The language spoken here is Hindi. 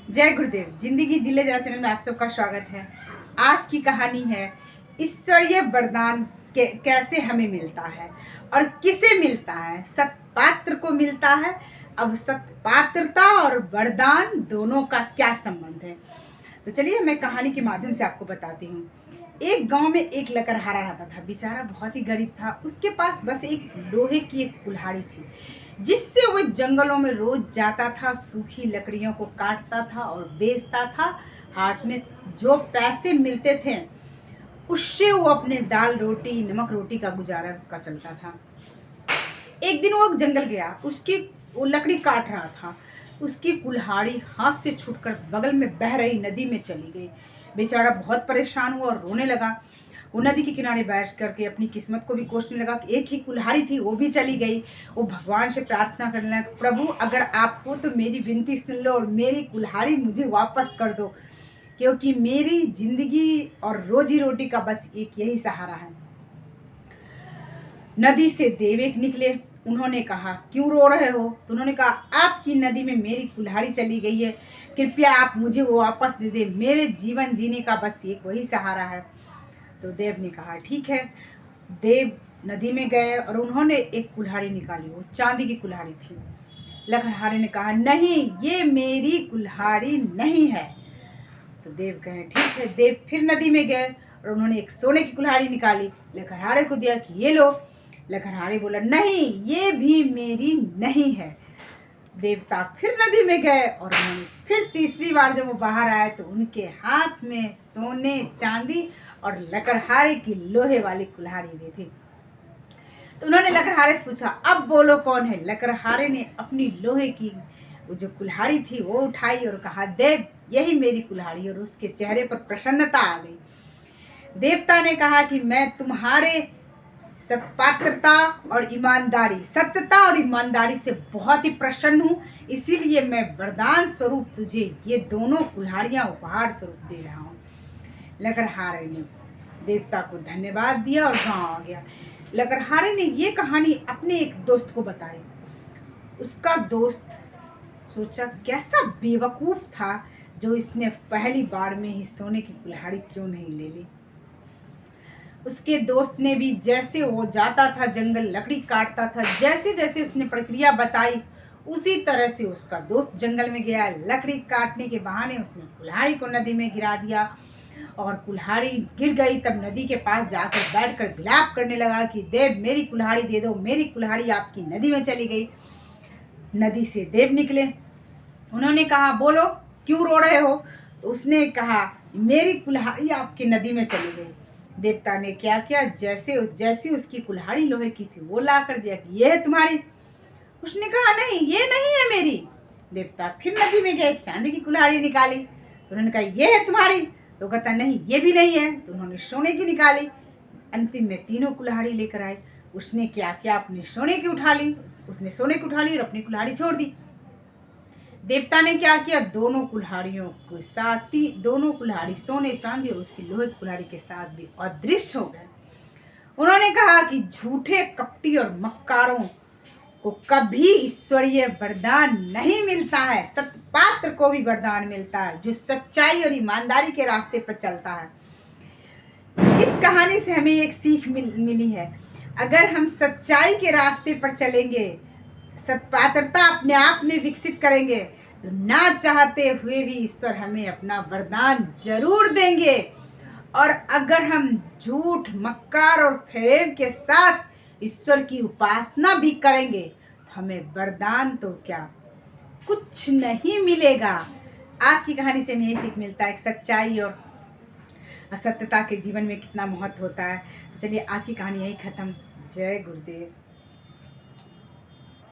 जय गुरुदेव। जिंदगी जिले जरा चैनल में आप सबका स्वागत है। आज की कहानी है ईश्वरीय वरदान कैसे हमें मिलता है और किसे मिलता है। सत्पात्र को मिलता है। अब सत्पात्रता और वरदान दोनों का क्या संबंध है, तो चलिए मैं कहानी के माध्यम से आपको बताती हूँ। एक गांव में एक लकड़हारा रहता था। बेचारा बहुत ही गरीब था। उसके पास बस एक लोहे की एक कुल्हाड़ी थी, जिससे वो जंगलों में रोज जाता था, सूखी लकड़ियों को काटता था और बेचता था। हाट में जो पैसे मिलते थे उससे वो अपने दाल रोटी नमक रोटी का गुजारा उसका चलता था। एक दिन वो जंगल गया, वो लकड़ी काट रहा था। उसकी कुल्हाड़ी हाथ से छूटकर बगल में बह रही नदी में चली गई। बेचारा बहुत परेशान हुआ और रोने लगा। वो नदी के किनारे बैठ करके अपनी किस्मत को भी कोसने लगा कि एक ही कुल्हाड़ी थी, वो भी चली गई। वो भगवान से प्रार्थना करने लगा, प्रभु अगर आप हो तो मेरी विनती सुन लो और मेरी कुल्हाड़ी मुझे वापस कर दो, क्योंकि मेरी जिंदगी और रोजी रोटी का बस एक यही सहारा है। नदी से देव एक निकले। उन्होंने कहा, क्यों रो रहे हो? तो उन्होंने कहा, आपकी नदी में मेरी कुल्हाड़ी चली गई है, कृपया आप मुझे वो वापस दे दे। मेरे जीवन जीने का बस एक वही सहारा है। तो देव ने कहा, ठीक है। देव नदी में गए और उन्होंने एक कुल्हाड़ी निकाली। वो चांदी की कुल्हाड़ी थी। लकड़हारे ने कहा, नहीं, ये मेरी कुल्हाड़ी नहीं है। तो देव कहे, ठीक है। देव फिर नदी में गए और उन्होंने एक सोने की कुल्हाड़ी निकाली, लकड़हारे को दिया कि ये लो। लकड़हारे बोला, नहीं, ये भी मेरी नहीं है। देवता फिर नदी में गए और उन्होंने फिर तीसरी बार जब वो बाहर आए तो उनके हाथ में सोने चांदी और लकड़हारे की लोहे वाली कुल्हाड़ी भी थी। तो उन्होंने लकड़हारे से पूछा, अब बोलो कौन है? लकड़हारे ने अपनी लोहे की वो जो कुल्हाड़ी थी वो उठाई और कहा, देव यही मेरी कुल्हाड़ी। और उसके चेहरे पर प्रसन्नता आ गई। देवता ने कहा कि मैं तुम्हारे सत्पात्रता और ईमानदारी, सत्यता और ईमानदारी से बहुत ही प्रसन्न हूँ, इसीलिए मैं वरदान स्वरूप तुझे ये दोनों कुल्हाड़ियाँ उपहार स्वरूप दे रहा हूँ। लकड़हारे ने देवता को धन्यवाद दिया और गांव आ गया। लकड़हारे ने ये कहानी अपने एक दोस्त को बताई। उसका दोस्त सोचा, कैसा बेवकूफ़ था जो इसने पहली बार में ही सोने की कुल्हाड़ी क्यों नहीं ले ली। उसके दोस्त ने भी जैसे वो जाता था जंगल लकड़ी काटता था, जैसे जैसे उसने प्रक्रिया बताई उसी तरह से उसका दोस्त जंगल में गया। लकड़ी काटने के बहाने उसने कुल्हाड़ी को नदी में गिरा दिया और कुल्हाड़ी गिर गई। तब नदी के पास जाकर बैठकर विलाप करने लगा कि देव मेरी कुल्हाड़ी दे दो, मेरी कुल्हाड़ी आपकी नदी में चली गई। नदी से देव निकले। उन्होंने कहा, बोलो क्यों रो रहे हो? तो उसने कहा, मेरी कुल्हाड़ी आपकी नदी में चली गई। देवता ने क्या किया, जैसी उसकी कुल्हाड़ी लोहे की थी वो ला कर दिया कि ये है तुम्हारी। उसने कहा, नहीं, ये नहीं है मेरी। देवता फिर नदी में गए, चांदी की कुल्हाड़ी निकाली। तो उन्होंने कहा, ये है तुम्हारी। तो कहता, नहीं, ये भी नहीं है। तो उन्होंने सोने की निकाली। अंतिम में तीनों कुल्हाड़ी लेकर आए। उसने क्या किया, अपने सोने की उठा ली। उसने सोने की उठा ली और अपनी कुल्हाड़ी छोड़ दी। देवता ने क्या किया, दोनों कुल्हाड़ियों के साथ ही दोनों कुल्हाड़ी सोने चांदी और उसकी लोहे की कुल्हाड़ी के साथ भी अदृश्य हो गए। उन्होंने कहा कि झूठे कपटी और मक्कारों को कभी ईश्वरीय वरदान नहीं मिलता है। सत्पात्र को भी वरदान मिलता है जो सच्चाई और ईमानदारी के रास्ते पर चलता है। इस कहानी से हमें एक सीख मिली है, अगर हम सच्चाई के रास्ते पर चलेंगे, सत्पात्रता अपने आप में विकसित करेंगे, तो ना चाहते हुए भी ईश्वर हमें अपना वरदान जरूर देंगे। और अगर हम झूठ मक्कार और फेरेब के साथ ईश्वर की उपासना भी करेंगे तो हमें वरदान तो क्या, कुछ नहीं मिलेगा। आज की कहानी से हमें यही सीख मिलता है कि सच्चाई और सत्यता के जीवन में कितना महत्व होता है। चलिए आज की कहानी यही खत्म। जय गुरुदेव।